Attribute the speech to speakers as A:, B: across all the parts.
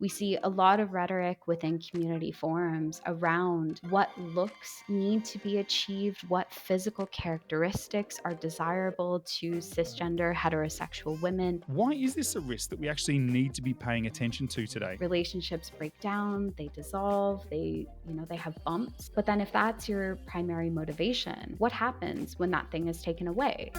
A: We see a lot of rhetoric within community forums around what looks need to be achieved, what physical characteristics are desirable to cisgender heterosexual women.
B: Why is this a risk that we actually need to be paying attention to today?
A: Relationships break down, they dissolve, they have bumps. But then if that's your primary motivation, what happens when that thing is taken away?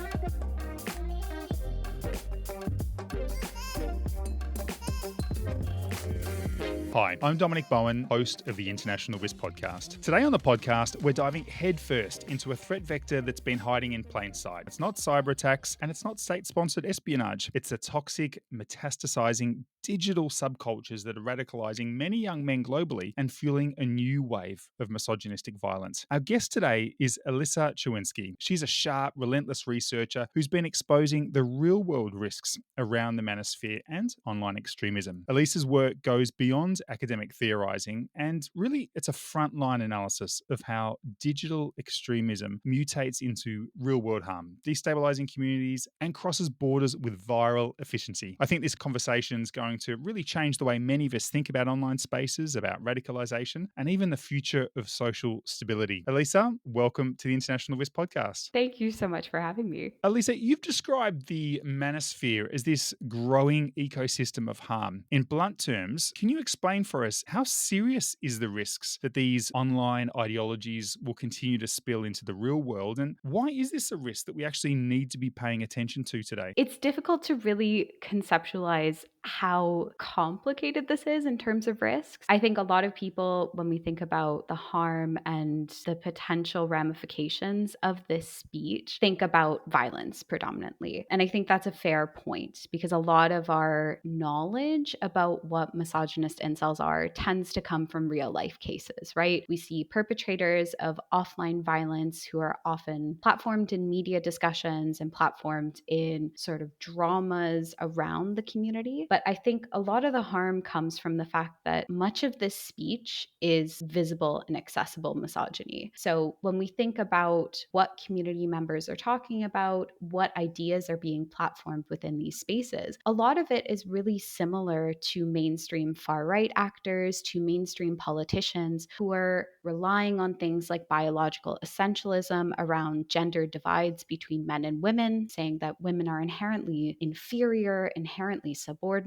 B: Hi, I'm Dominic Bowen, host of the International Risk Podcast. Today on the podcast, we're diving headfirst into a threat vector that's been hiding in plain sight. It's not cyber attacks and it's not state-sponsored espionage. It's the toxic, metastasizing digital subcultures that are radicalizing many young men globally and fueling a new wave of misogynistic violence. Our guest today is Allysa Czerwinsky. She's a sharp, relentless researcher who's been exposing the real-world risks around the manosphere and online extremism. Alyssa's work goes beyond academic theorizing, and really it's a frontline analysis of how digital extremism mutates into real-world harm, destabilizing communities and crosses borders with viral efficiency. I think this conversation's going to really change the way many of us think about online spaces, about radicalization, and even the future of social stability. Allysa, welcome to the International Risk Podcast.
A: Thank you so much for having me.
B: Allysa, you've described the manosphere as this growing ecosystem of harm. In blunt terms, can you explain for us how serious is the risks that these online ideologies will continue to spill into the real world, and why is this a risk that we actually need to be paying attention to today?
A: It's difficult to really conceptualize how complicated this is in terms of risks. I think a lot of people, when we think about the harm and the potential ramifications of this speech, think about violence predominantly. And I think that's a fair point because a lot of our knowledge about what misogynist incels are tends to come from real life cases, right? We see perpetrators of offline violence who are often platformed in media discussions and platformed in sort of dramas around the community. But I think a lot of the harm comes from the fact that much of this speech is visible and accessible misogyny. So when we think about what community members are talking about, what ideas are being platformed within these spaces, a lot of it is really similar to mainstream far right actors, to mainstream politicians who are relying on things like biological essentialism around gender divides between men and women, saying that women are inherently inferior, inherently subordinate.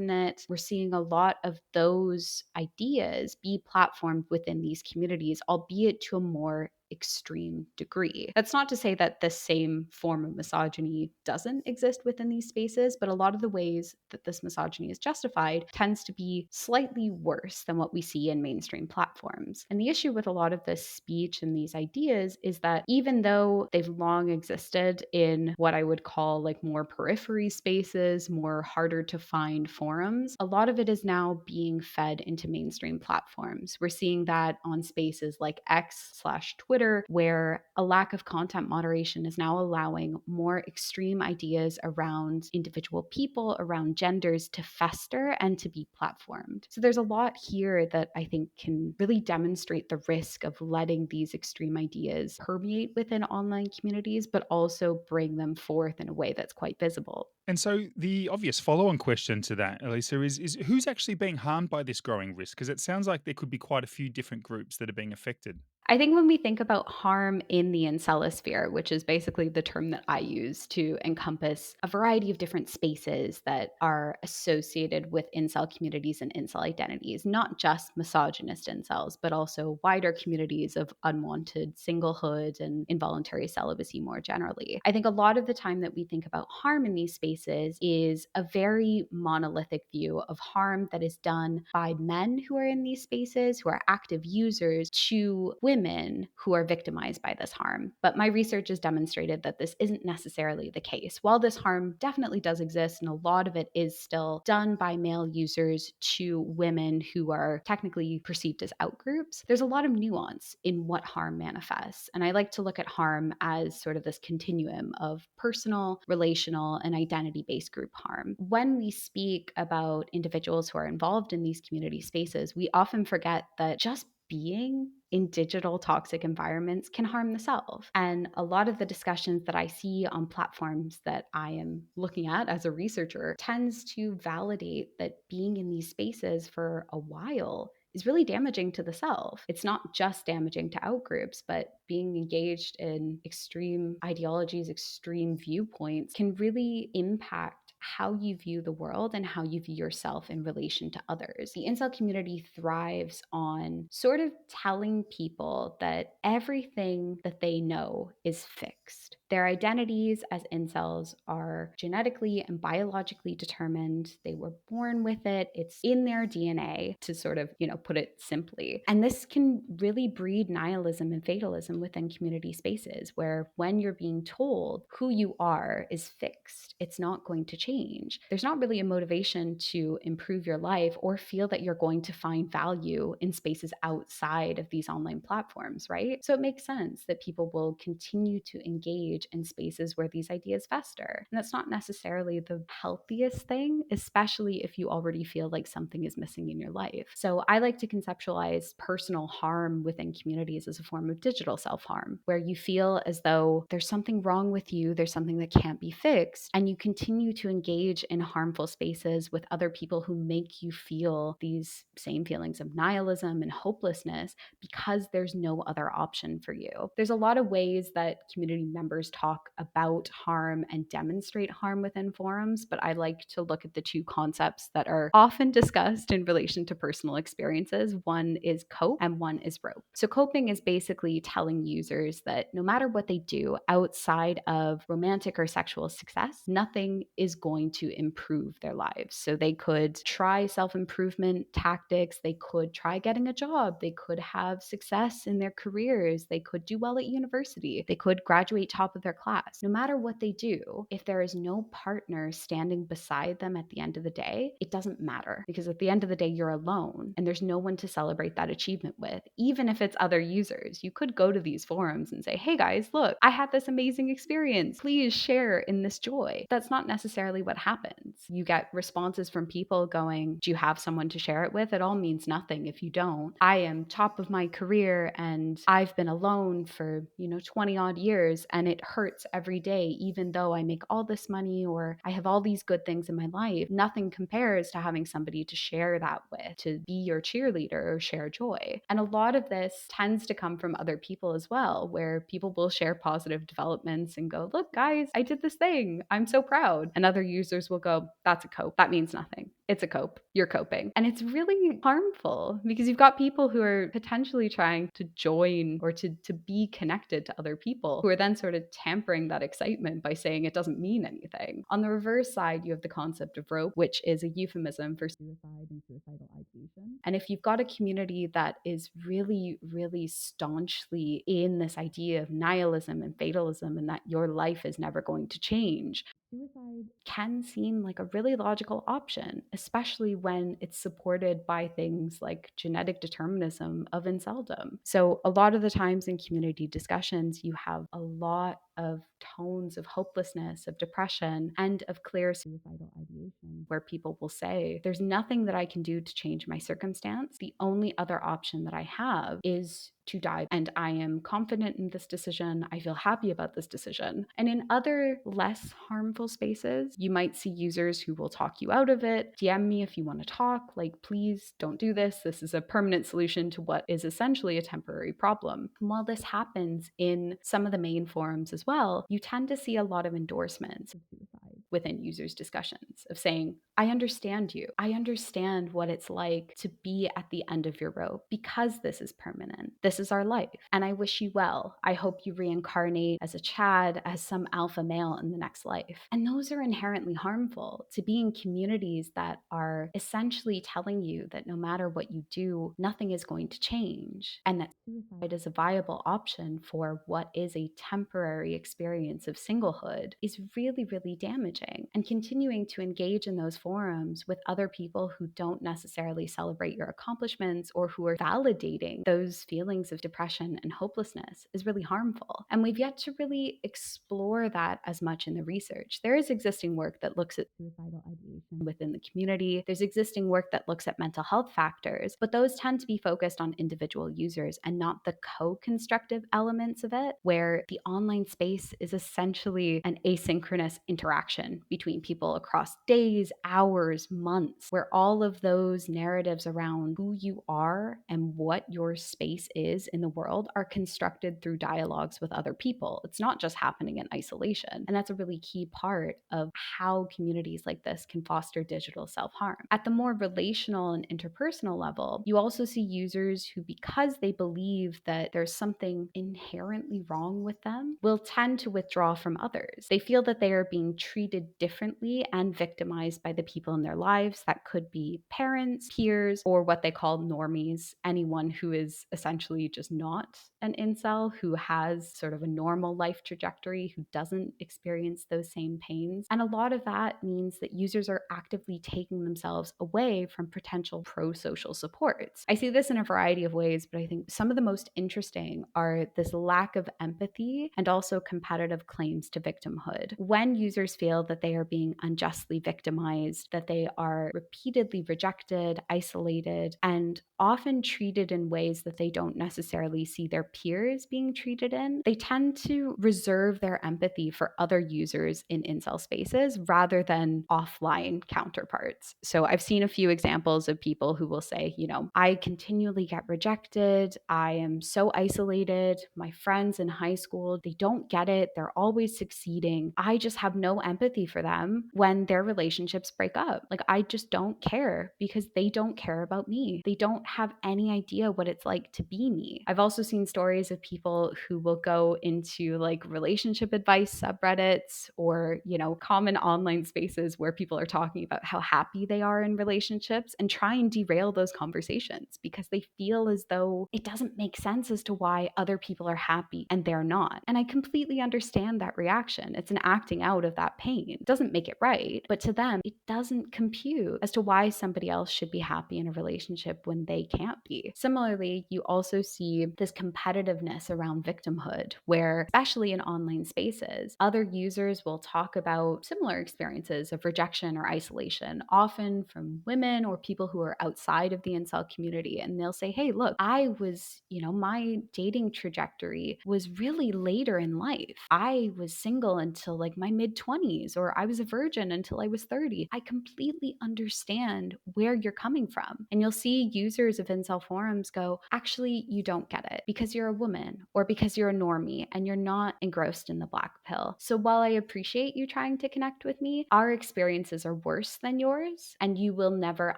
A: We're seeing a lot of those ideas be platformed within these communities, albeit to a more extreme degree. That's not to say that the same form of misogyny doesn't exist within these spaces, but a lot of the ways that this misogyny is justified tends to be slightly worse than what we see in mainstream platforms. And the issue with a lot of this speech and these ideas is that even though they've long existed in what I would call like more periphery spaces, more harder to find forums, a lot of it is now being fed into mainstream platforms. We're seeing that on spaces like X/Twitter, where a lack of content moderation is now allowing more extreme ideas around individual people, around genders to fester and to be platformed. So there's a lot here that I think can really demonstrate the risk of letting these extreme ideas permeate within online communities, but also bring them forth in a way that's quite visible.
B: And so the obvious follow-on question to that, Allysa, is who's actually being harmed by this growing risk? Because it sounds like there could be quite a few different groups that are being affected.
A: I think when we think about harm in the incelosphere, which is basically the term that I use to encompass a variety of different spaces that are associated with incel communities and incel identities, not just misogynist incels, but also wider communities of unwanted singlehood and involuntary celibacy more generally. I think a lot of the time that we think about harm in these spaces is a very monolithic view of harm that is done by men who are in these spaces, who are active users, to women who are victimized by this harm. But my research has demonstrated that this isn't necessarily the case. While this harm definitely does exist, and a lot of it is still done by male users to women who are technically perceived as outgroups, there's a lot of nuance in what harm manifests. And I like to look at harm as sort of this continuum of personal, relational, and identity-based group harm. When we speak about individuals who are involved in these community spaces, we often forget that just being in digital toxic environments can harm the self. And a lot of the discussions that I see on platforms that I am looking at as a researcher tends to validate that being in these spaces for a while is really damaging to the self. It's not just damaging to outgroups, but being engaged in extreme ideologies, extreme viewpoints can really impact how you view the world and how you view yourself in relation to others. The incel community thrives on sort of telling people that everything that they know is fixed. Their identities as incels are genetically and biologically determined. They were born with it. It's in their DNA, to sort of, put it simply. And this can really breed nihilism and fatalism within community spaces where when you're being told who you are is fixed, it's not going to change. There's not really a motivation to improve your life or feel that you're going to find value in spaces outside of these online platforms, right? So it makes sense that people will continue to engage in spaces where these ideas fester. And that's not necessarily the healthiest thing, especially if you already feel like something is missing in your life. So I like to conceptualize personal harm within communities as a form of digital self-harm, where you feel as though there's something wrong with you, there's something that can't be fixed, and you continue to engage in harmful spaces with other people who make you feel these same feelings of nihilism and hopelessness because there's no other option for you. There's a lot of ways that community members talk about harm and demonstrate harm within forums, but I like to look at the two concepts that are often discussed in relation to personal experiences. One is cope and one is rope. So coping is basically telling users that no matter what they do outside of romantic or sexual success, nothing is going to improve their lives. So they could try self-improvement tactics, they could try getting a job, they could have success in their careers, they could do well at university, they could graduate top of their class. No matter what they do, if there is no partner standing beside them at the end of the day, it doesn't matter, because at the end of the day, you're alone and there's no one to celebrate that achievement with. Even if it's other users, you could go to these forums and say, hey guys, look, I had this amazing experience. Please share in this joy. That's not necessarily what happens. You get responses from people going, do you have someone to share it with? It all means nothing if you don't. I am top of my career and I've been alone for, 20 odd years and it hurts every day, even though I make all this money or I have all these good things in my life. Nothing compares to having somebody to share that with, to be your cheerleader or share joy. And a lot of this tends to come from other people as well, where people will share positive developments and go, look, guys, I did this thing. I'm so proud. And other users will go, that's a cope. That means nothing. It's a cope. You're coping. And it's really harmful because you've got people who are potentially trying to join or to be connected to other people who are then sort of tampering that excitement by saying it doesn't mean anything. On the reverse side, you have the concept of rope, which is a euphemism for suicide and suicidal ideation. And if you've got a community that is really, really staunchly in this idea of nihilism and fatalism and that your life is never going to change, suicide can seem like a really logical option, especially when it's supported by things like genetic determinism of inceldom. So a lot of the times in community discussions, you have a lot of tones of hopelessness, of depression, and of clear suicidal ideation, where people will say, there's nothing that I can do to change my circumstance. The only other option that I have is to die. And I am confident in this decision. I feel happy about this decision. And in other less harmful spaces, you might see users who will talk you out of it. DM me if you want to talk. Like, please don't do this. This is a permanent solution to what is essentially a temporary problem. And while this happens in some of the main forums as well, you tend to see a lot of endorsements of suicide within users' discussions of saying, I understand you. I understand what it's like to be at the end of your rope because this is permanent. This is our life. And I wish you well. I hope you reincarnate as a Chad, as some alpha male in the next life. And those are inherently harmful. To be in communities that are essentially telling you that no matter what you do, nothing is going to change, and that suicide is a viable option for what is a temporary experience of singlehood is really, really damaging. challenging. And continuing to engage in those forums with other people who don't necessarily celebrate your accomplishments or who are validating those feelings of depression and hopelessness is really harmful. And we've yet to really explore that as much in the research. There is existing work that looks at suicidal ideation within the community. There's existing work that looks at mental health factors, but those tend to be focused on individual users and not the co-constructive elements of it, where the online space is essentially an asynchronous interaction between people across days, hours, months, where all of those narratives around who you are and what your space is in the world are constructed through dialogues with other people. It's not just happening in isolation. And that's a really key part of how communities like this can foster digital self-harm. At the more relational and interpersonal level, you also see users who, because they believe that there's something inherently wrong with them, will tend to withdraw from others. They feel that they are being treated differently and victimized by the people in their lives. That could be parents, peers, or what they call normies, anyone who is essentially just not an incel, who has sort of a normal life trajectory, who doesn't experience those same pains. And a lot of that means that users are actively taking themselves away from potential pro-social supports. I see this in a variety of ways, but I think some of the most interesting are this lack of empathy and also competitive claims to victimhood. When users feel that they are being unjustly victimized, that they are repeatedly rejected, isolated, and often treated in ways that they don't necessarily see their peers being treated in, they tend to reserve their empathy for other users in incel spaces rather than offline counterparts. So I've seen a few examples of people who will say, I continually get rejected. I am so isolated. My friends in high school, they don't get it. They're always succeeding. I just have no empathy for them when their relationships break up. Like, I just don't care because they don't care about me. They don't have any idea what it's like to be me. I've also seen stories of people who will go into like relationship advice subreddits or, common online spaces where people are talking about how happy they are in relationships and try and derail those conversations because they feel as though it doesn't make sense as to why other people are happy and they're not. And I completely understand that reaction. It's an acting out of that pain. It doesn't make it right, but to them, it doesn't compute as to why somebody else should be happy in a relationship when they can't be. Similarly, you also see this competitiveness around victimhood, where, especially in online spaces, other users will talk about similar experiences of rejection or isolation, often from women or people who are outside of the incel community. And they'll say, hey, look, I was, my dating trajectory was really later in life. I was single until like my mid 20s, or I was a virgin until I was 30. I completely understand where you're coming from. And you'll see users of incel forums go, actually, you don't get it because you're a woman or because you're a normie and you're not engrossed in the black pill. So while I appreciate you trying to connect with me, our experiences are worse than yours and you will never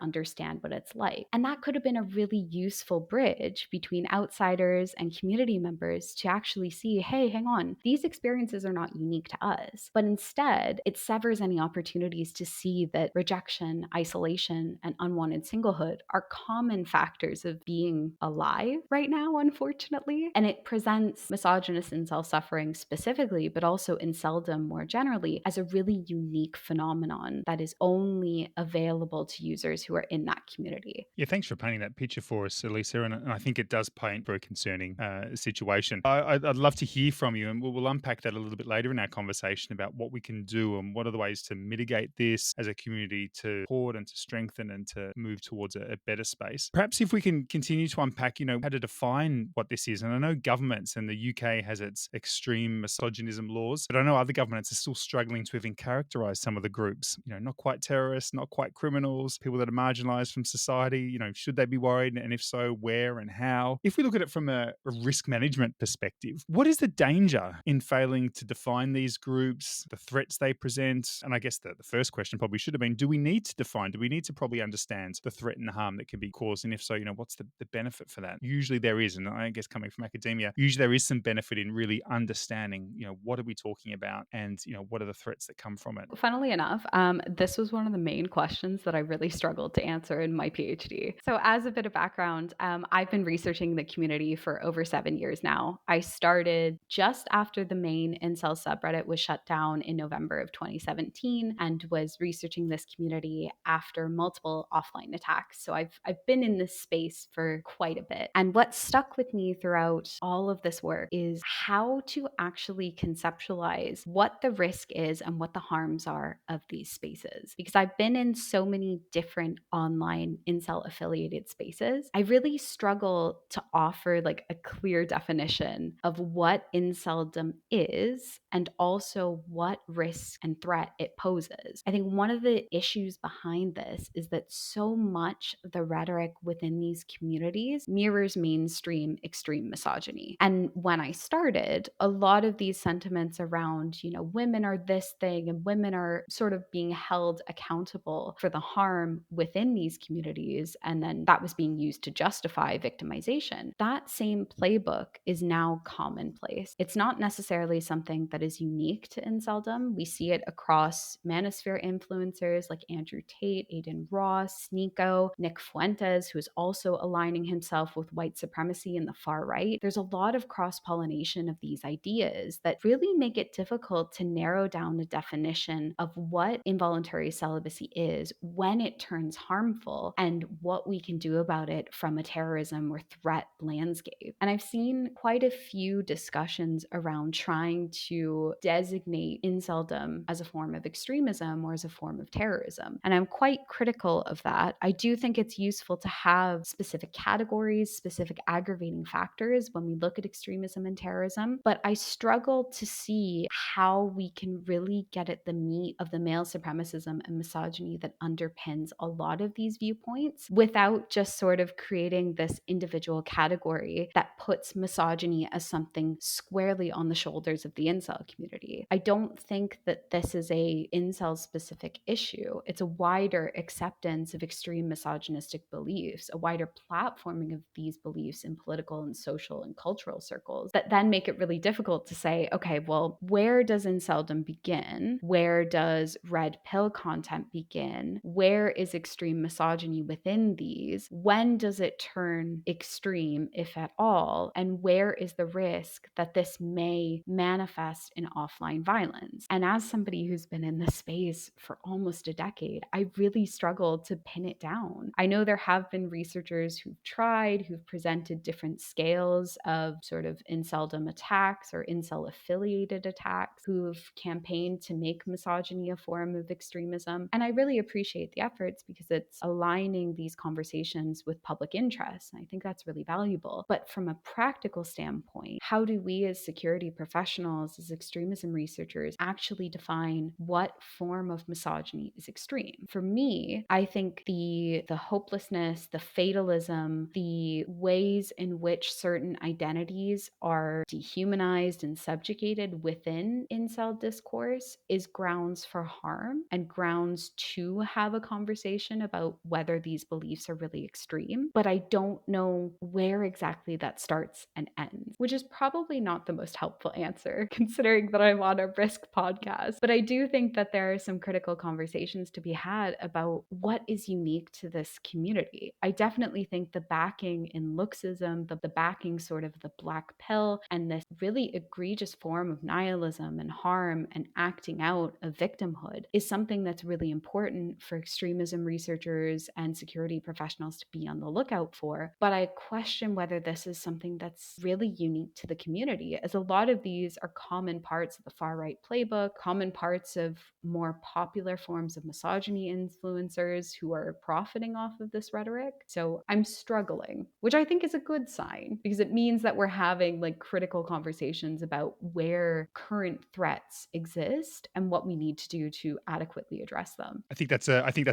A: understand what it's like. And that could have been a really useful bridge between outsiders and community members to actually see, hey, hang on, these experiences are not unique to us. But instead, it severs any opportunities to see that rejection, isolation, and unwanted singlehood are common factors of being alive right now, unfortunately. And it presents misogynist incel suffering specifically, but also inceldom more generally, as a really unique phenomenon that is only available to users who are in that community.
B: Yeah, thanks for painting that picture for us, Allysa. And I think it does paint a very concerning situation. I'd love to hear from you, and we'll unpack that a little bit later in our conversation about what we can do and what are the ways to mitigate this as a community, to support and to strengthen and to move towards a better space. Perhaps if we can continue to unpack, how to define what this is. And I know governments, and the UK has its extreme misogynism laws, but I know other governments are still struggling to even characterize some of the groups, not quite terrorists, not quite criminals, people that are marginalized from society. Should they be worried? And if so, where and how? If we look at it from a risk management perspective, what is the danger in failing to define these groups, the threats they present? And I guess the first question probably should have been, do we need to define? Do we need to probably understand the threat and the harm that can be caused? And if so, what's the benefit for that? Usually there is, and I guess coming from academia, usually there is some benefit in really understanding, what are we talking about, and, what are the threats that come from it?
A: Funnily enough, this was one of the main questions that I really struggled to answer in my PhD. So, as a bit of background, I've been researching the community for over 7 years now. I started just after the main incel subreddit was shut down in November of 2017 and was researching this community after multiple offline attacks. So I've been in this space for quite a bit. And what stuck with me throughout all of this work is how to actually conceptualize what the risk is and what the harms are of these spaces. Because I've been in so many different online incel affiliated spaces, I really struggle to offer like a clear definition of what inceldom is and also what risk and threat it poses. I think one of the issues behind this is that so much of the rhetoric within these communities mirrors mainstream extreme misogyny. And when I started, a lot of these sentiments around, women are this thing and women are sort of being held accountable for the harm within these communities, and then that was being used to justify victimization. That same playbook is now commonplace. It's not necessarily something that is unique to inceldom. We see it across Manosphere influencers like Andrew Tate, Aiden Ross, Nico, Nick Fuentes, who is also aligning himself with white supremacy in the far right. There's a lot of cross-pollination of these ideas that really make it difficult to narrow down a definition of what involuntary celibacy is, when it turns harmful, and what we can do about it from a terrorism or threat landscape. And I've seen quite a few discussions around trying to designate inceldom as a form of extremism or as a form of terrorism. And I'm quite critical of that. I do think it's useful to have specific categories, specific aggravating factors when we look at extremism and terrorism, but I struggle to see how we can really get at the meat of the male supremacism and misogyny that underpins a lot of these viewpoints without just sort of creating this individual category that puts misogyny as something squarely on the shoulders of the incel community. I don't think that this is a incel specific issue. It's a wider acceptance of extreme misogynistic beliefs, a wider platforming of these beliefs in political and social and cultural circles that then make it really difficult to say, okay, well, where does inceldom begin? Where does red pill content begin? Where is extreme misogyny within these? When does it turn extreme, if at all? And where is the risk that this may manifest in offline violence? And as somebody who's been in this space for almost a decade, I really struggle to pin it down. I know there have been researchers who've tried, who've presented different scales of sort of inceldom attacks or incel affiliated attacks, who've campaigned to make misogyny a form of extremism. And I really appreciate the efforts because it's aligning these conversations with public interest. And I think that's really valuable. But from a practical standpoint, how do we as security professionals, as extremism researchers, actually define what form of misogyny is extreme? For me, I think the hopelessness, the fatalism, the ways in which certain identities are dehumanized and subjugated within incel discourse is grounds for harm and grounds to have a conversation about whether these beliefs are really extreme. But I don't know where exactly that starts and ends, which is probably not the most helpful answer considering that I'm on a risk podcast. But I do think that there are some critical conversations to be had about what is unique to this community. I definitely think the backing in looksism, the backing sort of the black pill, and this really egregious form of nihilism and harm and acting out of victimhood is something that's really important for extremism researchers and security professionals to be on the lookout for. But I question whether this is something that's really unique to the community, as a lot of these are common parts of the far right playbook, common parts of more popular forms of misogyny influencers who are profiting off of this rhetoric. So I'm struggling, which I think is a good sign because it means that we're having like critical conversations about where current threats exist and what we need to do to adequately address them.
B: I think that's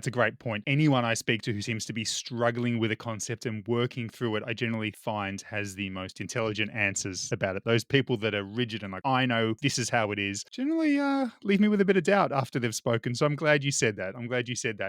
B: a great point. Anyone I speak to who seems to be struggling with a concept and working through it, I generally find has the most intelligent answers about it. Those people that are rigid and like, I know this is how it is, generally leave me with a bit of doubt after they've spoken. So I'm glad you said that.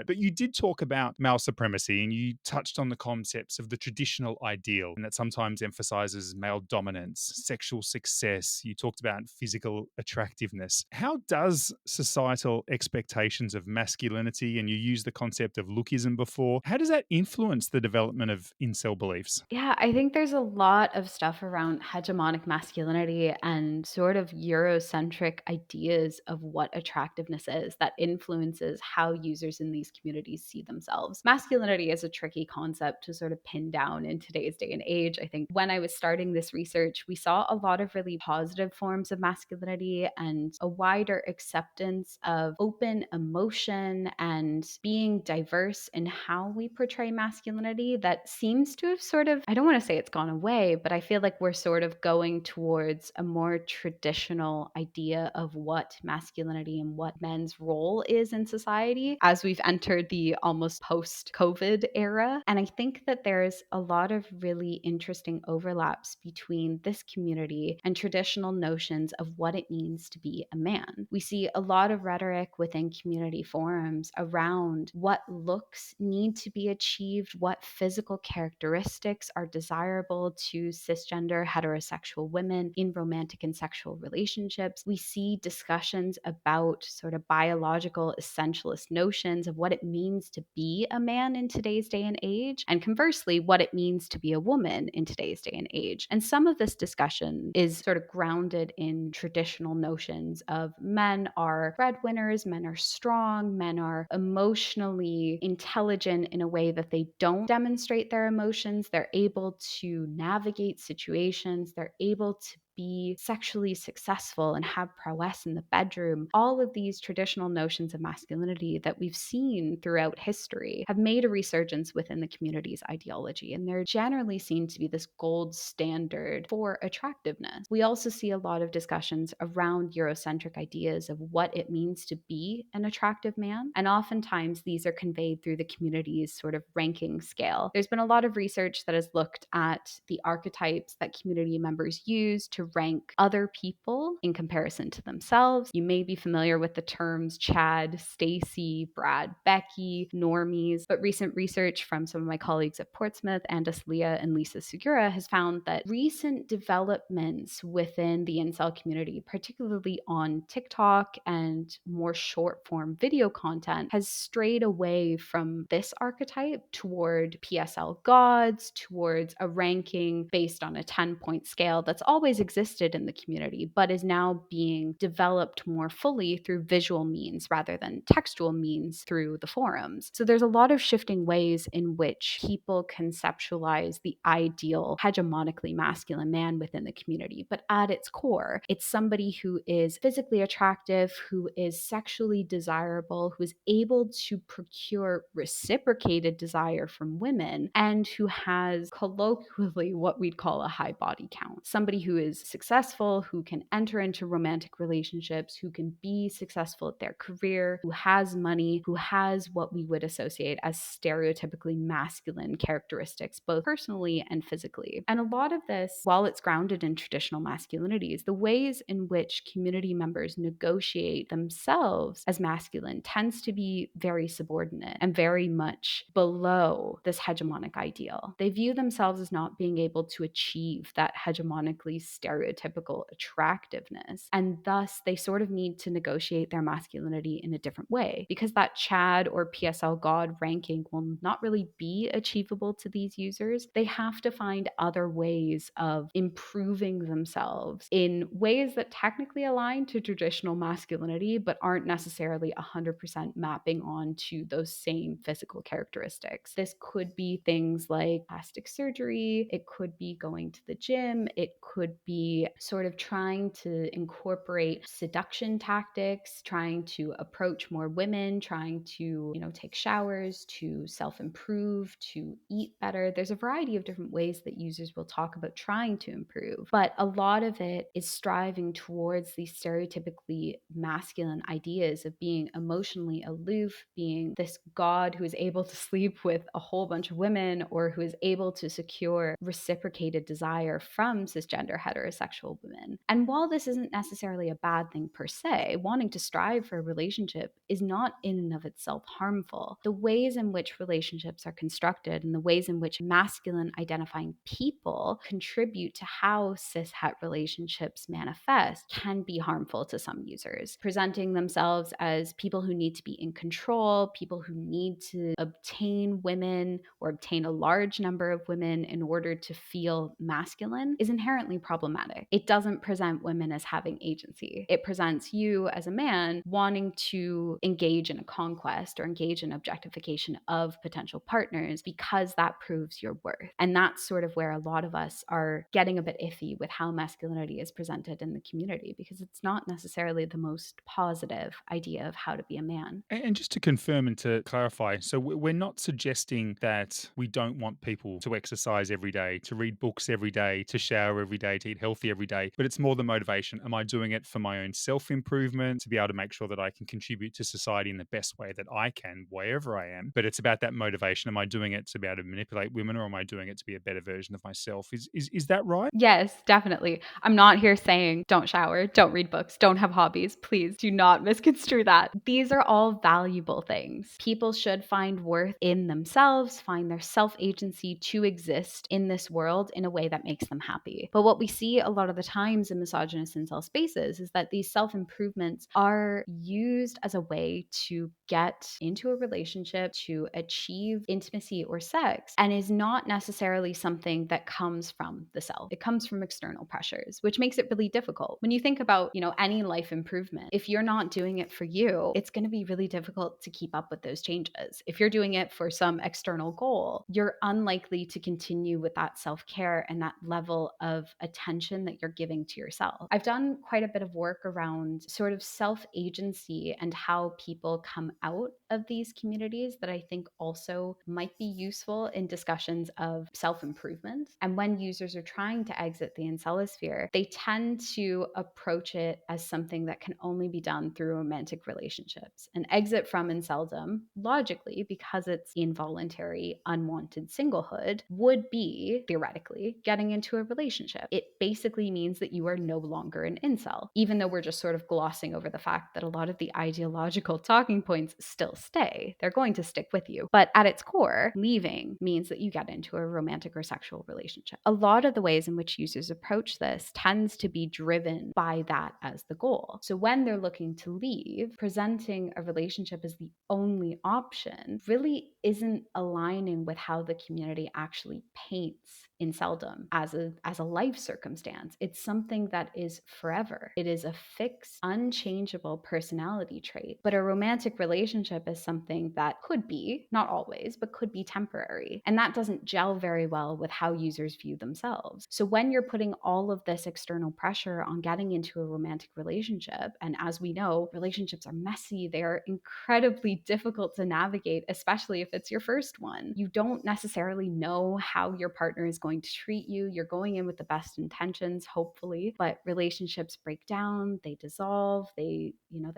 B: But you did talk about male supremacy and you touched on the concepts of the traditional ideal and that sometimes emphasizes male dominance, sexual success. You talked about physical attractiveness. How does societal expectations of masculinity, and you used the concept of lookism before, how does that influence the development of incel beliefs?
A: Yeah, I think there's a lot of stuff around hegemonic masculinity and sort of Eurocentric ideas of what attractiveness is that influences how users in these communities see themselves. Masculinity is a tricky concept to sort of pin down in today's day and age. I think when I was starting this research, we saw a lot of really positive forms of masculinity and a wider acceptance of open emotion and being diverse in how we portray masculinity that seems to have sort of, I don't want to say it's gone away, but I feel like we're sort of going towards a more traditional idea of what masculinity and what men's role is in society as we've entered the almost post-COVID era. And I think that there's a lot of really interesting overlaps between this community and traditional notions of what it means to be a man. We see a lot of rhetoric within community forums around what looks need to be achieved, what physical characteristics are desirable to cisgender heterosexual women in romantic and sexual relationships. We see discussions about sort of biological essentialist notions of what it means to be a man in today's day and age, and conversely, what it means to be a woman in today's day and age. And some of this discussion is sort of grounded in traditional notions of men are breadwinners, men are strong, men are emotionally intelligent in a way that they don't demonstrate their emotions. They're able to navigate situations, they're able to be sexually successful and have prowess in the bedroom. All of these traditional notions of masculinity that we've seen throughout history have made a resurgence within the community's ideology, and they're generally seen to be this gold standard for attractiveness. We also see a lot of discussions around Eurocentric ideas of what it means to be an attractive man, and oftentimes these are conveyed through the community's sort of ranking scale. There's been a lot of research that has looked at the archetypes that community members use to rank other people in comparison to themselves. You may be familiar with the terms Chad, Stacy, Brad, Becky, normies, but recent research from some of my colleagues at Portsmouth, Andis Leah and Lisa Segura, has found that recent developments within the incel community, particularly on TikTok and more short form video content, has strayed away from this archetype toward PSL gods, towards a ranking based on a 10-point scale that's always existed in the community, but is now being developed more fully through visual means rather than textual means through the forums. So there's a lot of shifting ways in which people conceptualize the ideal hegemonically masculine man within the community. But at its core, it's somebody who is physically attractive, who is sexually desirable, who is able to procure reciprocated desire from women, and who has colloquially what we'd call a high body count. Somebody who is successful, who can enter into romantic relationships, who can be successful at their career, who has money, who has what we would associate as stereotypically masculine characteristics, both personally and physically. And a lot of this, while it's grounded in traditional masculinities, the ways in which community members negotiate themselves as masculine tends to be very subordinate and very much below this hegemonic ideal. They view themselves as not being able to achieve that hegemonically stereotypical attractiveness, and thus they sort of need to negotiate their masculinity in a different way, because that Chad or PSL God ranking will not really be achievable to these users. They have to find other ways of improving themselves in ways that technically align to traditional masculinity, but aren't necessarily 100% mapping onto those same physical characteristics. This could be things like plastic surgery, it could be going to the gym, it could be sort of trying to incorporate seduction tactics, trying to approach more women, trying to, take showers, to self-improve, to eat better. There's a variety of different ways that users will talk about trying to improve, but a lot of it is striving towards these stereotypically masculine ideas of being emotionally aloof, being this god who is able to sleep with a whole bunch of women, or who is able to secure reciprocated desire from cisgender heterosexual women. And while this isn't necessarily a bad thing per se, wanting to strive for a relationship is not in and of itself harmful. The ways in which relationships are constructed and the ways in which masculine identifying people contribute to how cis-het relationships manifest can be harmful to some users. Presenting themselves as people who need to be in control, people who need to obtain women or obtain a large number of women in order to feel masculine is inherently problematic problematic. It doesn't present women as having agency. It presents you as a man wanting to engage in a conquest or engage in objectification of potential partners because that proves your worth. And that's sort of where a lot of us are getting a bit iffy with how masculinity is presented in the community, because it's not necessarily the most positive idea of how to be a man.
B: And just to confirm and to clarify, so we're not suggesting that we don't want people to exercise every day, to read books every day, to shower every day, to eat healthy every day, but it's more the motivation. Am I doing it for my own self improvement, to be able to make sure that I can contribute to society in the best way that I can, wherever I am? But it's about that motivation. Am I doing it to be able to manipulate women, or am I doing it to be a better version of myself? Is that right?
A: Yes, definitely. I'm not here saying don't shower, don't read books, don't have hobbies. Please do not misconstrue that. These are all valuable things. People should find worth in themselves, find their self agency to exist in this world in a way that makes them happy. But what we see a lot of the times in misogynist incel spaces is that these self improvements are used as a way to get into a relationship, to achieve intimacy or sex, and is not necessarily something that comes from the self. It comes from external pressures, which makes it really difficult. When you think about, any life improvement, if you're not doing it for you, it's going to be really difficult to keep up with those changes. If you're doing it for some external goal, you're unlikely to continue with that self-care and that level of attention that you're giving to yourself. I've done quite a bit of work around sort of self-agency and how people come out of these communities that I think also might be useful in discussions of self-improvement. And when users are trying to exit the incelosphere, they tend to approach it as something that can only be done through romantic relationships. An exit from inceldom, logically, because it's involuntary, unwanted singlehood, would be, theoretically, getting into a relationship. It basically means that you are no longer an incel, even though we're just sort of glossing over the fact that a lot of the ideological talking points still stay. They're going to stick with you. But at its core, leaving means that you get into a romantic or sexual relationship. A lot of the ways in which users approach this tends to be driven by that as the goal. So when they're looking to leave, presenting a relationship as the only option really isn't aligning with how the community actually paints inceldom as a life circumstance. It's something that is forever. It is a fixed, unchangeable personality trait. But a romantic relationship is something that could be, not always, but could be temporary. And that doesn't gel very well with how users view themselves. So when you're putting all of this external pressure on getting into a romantic relationship, and as we know, relationships are messy, they are incredibly difficult to navigate, especially if it's your first one. You don't necessarily know how your partner is going to treat you. You're going in with the best intentions, hopefully, but relationships break down, they dissolve, they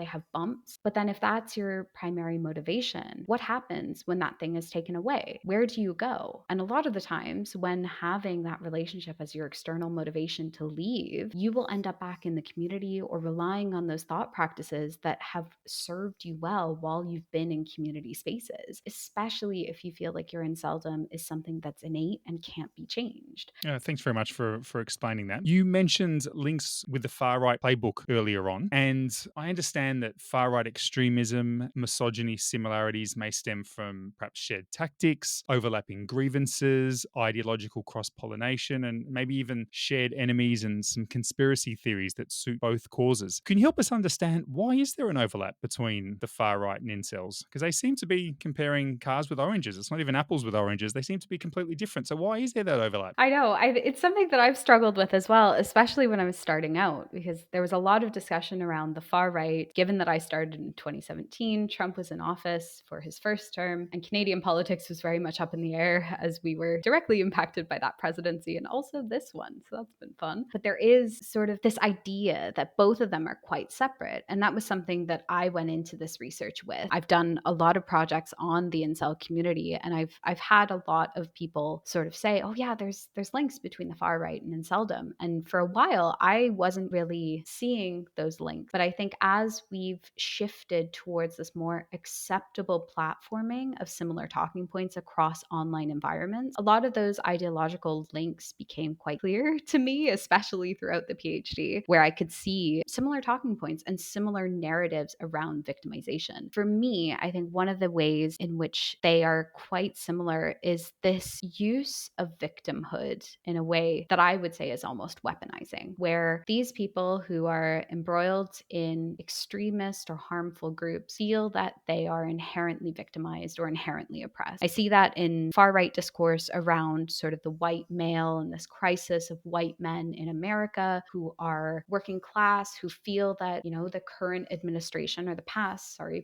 A: have bumps. But then if that's your primary motivation, what happens when that thing is taken away? Where do you go? And a lot of the times when having that relationship as your external motivation to leave, you will end up back in the community or relying on those thought practices that have served you well while you've been in community spaces, especially if you feel like your inceldom is something that's innate and can't be changed.
B: Thanks very much for explaining that. You mentioned links with the far right playbook earlier on, and I understand that far right extremism, misogyny similarities may stem from perhaps shared tactics, overlapping grievances, ideological cross pollination, and maybe even shared enemies and some conspiracy theories that suit both causes. Can you help us understand why is there an overlap between the far right and incels? Because they seem to be comparing cars with oranges. It's not even apples with oranges. They seem to be completely different. So why is there that overlap?
A: I know. It's something that I've struggled with as well, especially when I was starting out, because there was a lot of discussion around the far right. Given that I started in 2017, Trump was in office for his first term, and Canadian politics was very much up in the air as we were directly impacted by that presidency and also this one. So that's been fun. But there is sort of this idea that both of them are quite separate. And that was something that I went into this research with. I've done a lot of projects on the incel community, and I've had a lot of people sort of say, oh yeah, there's links between the far right and inceldom. And for a while, I wasn't really seeing those links. But I think as we've shifted towards this more acceptable platforming of similar talking points across online environments, a lot of those ideological links became quite clear to me, especially throughout the PhD, where I could see similar talking points and similar narratives around victimization. For me, I think one of the ways in which they are quite similar is this use of victim victimhood in a way that I would say is almost weaponizing, where these people who are embroiled in extremist or harmful groups feel that they are inherently victimized or inherently oppressed. I see that in far right discourse around sort of the white male and this crisis of white men in America who are working class, who feel that, the current administration or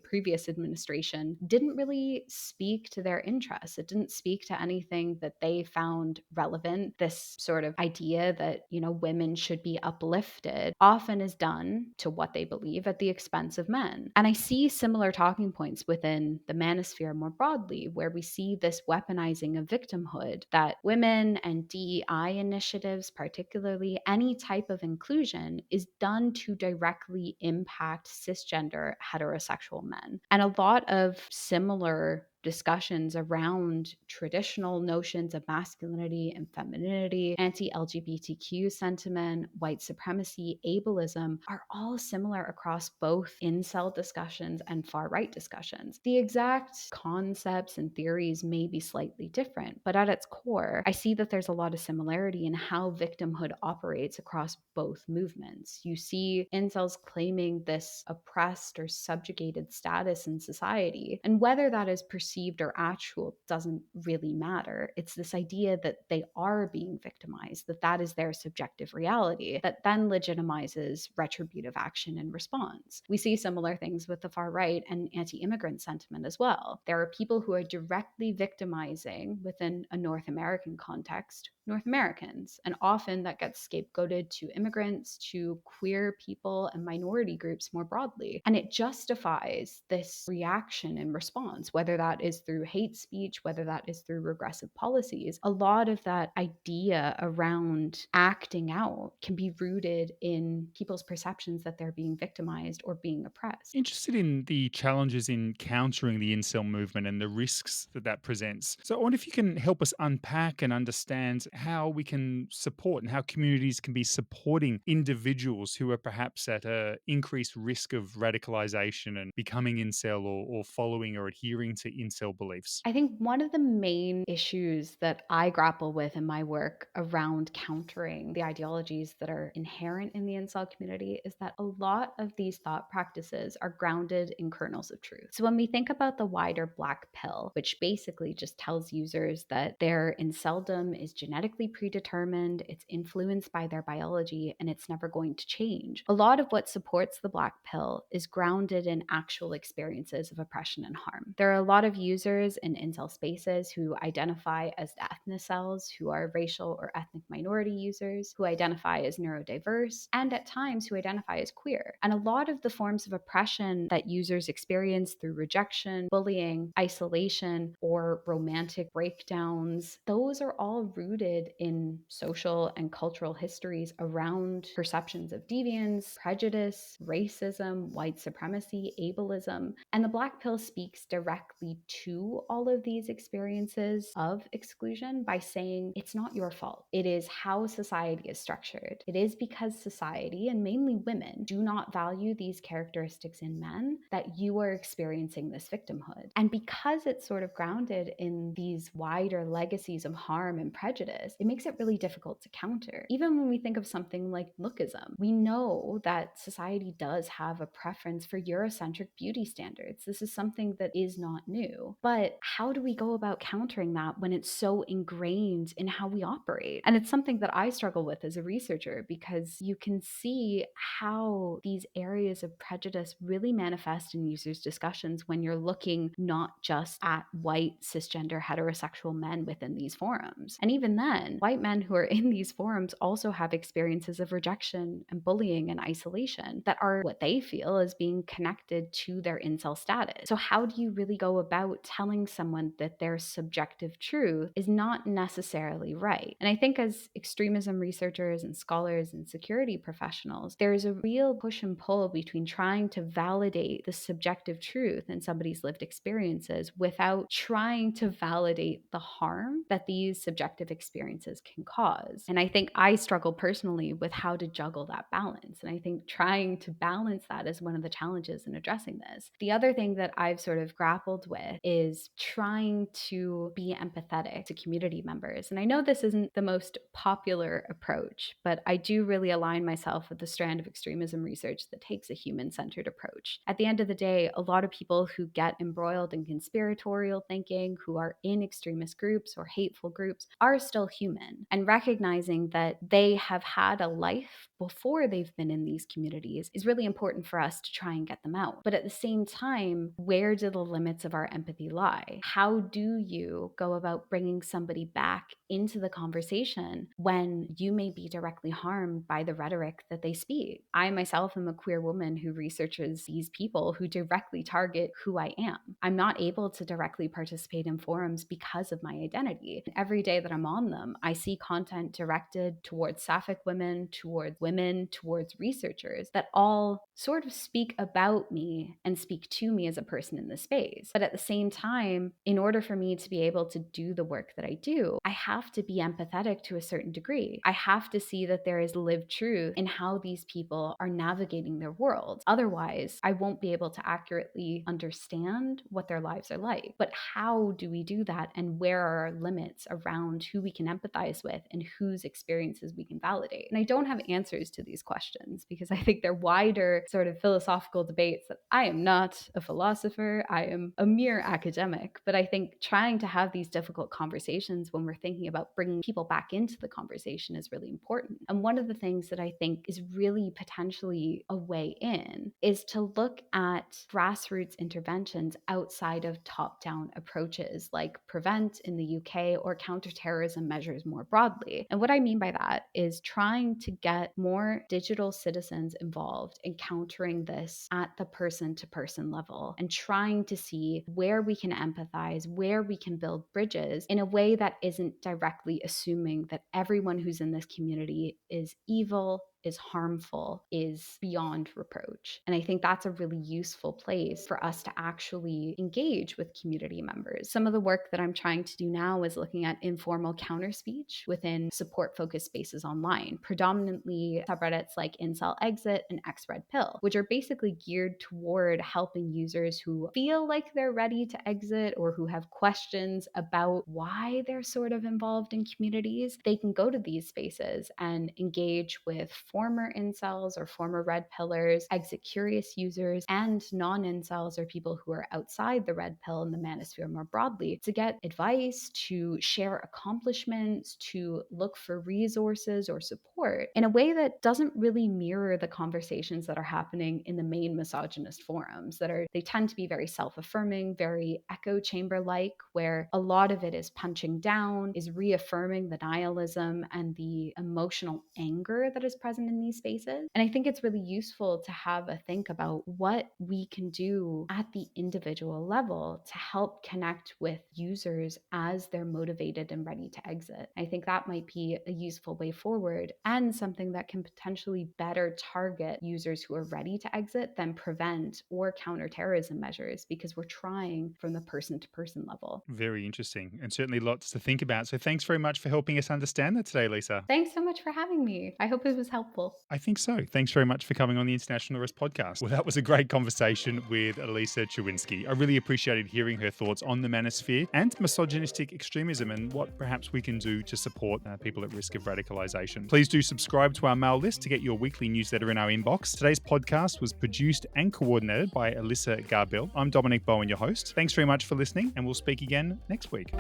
A: previous administration didn't really speak to their interests. It didn't speak to anything that they found relevant. This sort of idea that, women should be uplifted often is done to what they believe at the expense of men. And I see similar talking points within the manosphere more broadly, where we see this weaponizing of victimhood, that women and DEI initiatives, particularly any type of inclusion, is done to directly impact cisgender heterosexual men. And a lot of similar discussions around traditional notions of masculinity and femininity, anti-LGBTQ sentiment, white supremacy, ableism are all similar across both incel discussions and far-right discussions. The exact concepts and theories may be slightly different, but at its core, I see that there's a lot of similarity in how victimhood operates across both movements. You see incels claiming this oppressed or subjugated status in society, and whether that is perceived or actual doesn't really matter. It's this idea that they are being victimized, that is their subjective reality, that then legitimizes retributive action in response. We see similar things with the far right and anti-immigrant sentiment as well. There are people who are directly victimizing, within a North American context, North Americans, and often that gets scapegoated to immigrants, to queer people and minority groups more broadly. And it justifies this reaction and response, whether that is through hate speech, whether that is through regressive policies. A lot of that idea around acting out can be rooted in people's perceptions that they're being victimized or being oppressed.
B: Interested in the challenges in countering the incel movement and the risks that presents. So, I wonder if you can help us unpack and understand how we can support and how communities can be supporting individuals who are perhaps at a increased risk of radicalization and becoming incel or following or adhering to incel beliefs.
A: I think one of the main issues that I grapple with in my work around countering the ideologies that are inherent in the incel community is that a lot of these thought practices are grounded in kernels of truth. So when we think about the wider black pill, which basically just tells users that their inceldom is genetically predetermined, it's influenced by their biology, and it's never going to change, a lot of what supports the black pill is grounded in actual experiences of oppression and harm. There are a lot of users in incel spaces who identify as ethnicels, who are racial or ethnic minority users, who identify as neurodiverse, and at times who identify as queer. And a lot of the forms of oppression that users experience through rejection, bullying, isolation, or romantic breakdowns, those are all rooted in social and cultural histories around perceptions of deviance, prejudice, racism, white supremacy, ableism. And the black pill speaks directly to all of these experiences of exclusion by saying it's not your fault. It is how society is structured. It is because society, and mainly women, do not value these characteristics in men that you are experiencing this victimhood. And because it's sort of grounded in these wider legacies of harm and prejudice, it makes it really difficult to counter. Even when we think of something like lookism, we know that society does have a preference for Eurocentric beauty standards. This is something that is not new. But how do we go about countering that when it's so ingrained in how we operate? And it's something that I struggle with as a researcher, because you can see how these areas of prejudice really manifest in users' discussions when you're looking not just at white cisgender heterosexual men within these forums. And even then, white men who are in these forums also have experiences of rejection and bullying and isolation that are what they feel as being connected to their incel status. So how do you really go about telling someone that their subjective truth is not necessarily right? And I think as extremism researchers and scholars and security professionals, there's a real push and pull between trying to validate the subjective truth in somebody's lived experiences without trying to validate the harm that these subjective experiences can cause. And I think I struggle personally with how to juggle that balance. And I think trying to balance that is one of the challenges in addressing this. The other thing that I've sort of grappled with with is trying to be empathetic to community members. And I know this isn't the most popular approach, but I do really align myself with the strand of extremism research that takes a human-centered approach. At the end of the day, a lot of people who get embroiled in conspiratorial thinking, who are in extremist groups or hateful groups, are still human. And recognizing that they have had a life before they've been in these communities is really important for us to try and get them out. But at the same time, where do the limits of our empathy lie? How do you go about bringing somebody back into the conversation when you may be directly harmed by the rhetoric that they speak? I myself am a queer woman who researches these people who directly target who I am. I'm not able to directly participate in forums because of my identity. Every day that I'm on them, I see content directed towards sapphic women, towards researchers that all sort of speak about me and speak to me as a person in the space. But at the same time, in order for me to be able to do the work that I do, I have to be empathetic to a certain degree. I have to see that there is lived truth in how these people are navigating their world. Otherwise, I won't be able to accurately understand what their lives are like. But how do we do that, and where are our limits around who we can empathize with and whose experiences we can validate? And I don't have answers to these questions because I think they're wider sort of philosophical debates that I am not a philosopher. I am a mere academic. But I think trying to have these difficult conversations when we're thinking about bringing people back into the conversation is really important. And one of the things that I think is really potentially a way in is to look at grassroots interventions outside of top-down approaches like Prevent in the UK or counterterrorism measures more broadly. And what I mean by that is trying to get more digital citizens involved in countering this at the person-to-person level and trying to see where we can empathize, where we can build bridges in a way that isn't directly assuming that everyone who's in this community is evil, is harmful, is beyond reproach. And I think that's a really useful place for us to actually engage with community members. Some of the work that I'm trying to do now is looking at informal counterspeech within support-focused spaces online, predominantly subreddits like incel-exit and xredpill, which are basically geared toward helping users who feel like they're ready to exit or who have questions about why they're sort of involved in communities. They can go to these spaces and engage with former incels or former red pillars, exit curious users, and non-incels or people who are outside the red pill and the manosphere more broadly to get advice, to share accomplishments, to look for resources or support in a way that doesn't really mirror the conversations that are happening in the main misogynist forums they tend to be very self-affirming, very echo chamber-like, where a lot of it is punching down, is reaffirming the nihilism and the emotional anger that is present in these spaces. And I think it's really useful to have a think about what we can do at the individual level to help connect with users as they're motivated and ready to exit. I think that might be a useful way forward and something that can potentially better target users who are ready to exit than prevent or counterterrorism measures, because we're trying from the person-to-person level.
B: Very interesting, and certainly lots to think about. So thanks very much for helping us understand that today, Lisa.
A: Thanks so much for having me. I hope it was helpful.
B: I think so. Thanks very much for coming on the International Risk podcast. Well, that was a great conversation with Allysa Czerwinsky. I really appreciated hearing her thoughts on the manosphere and misogynistic extremism and what perhaps we can do to support people at risk of radicalisation. Please do subscribe to our mail list to get your weekly newsletter in our inbox. Today's podcast was produced and coordinated by Alyssa Garbill. I'm Dominic Bowen, your host. Thanks very much for listening, and we'll speak again next week.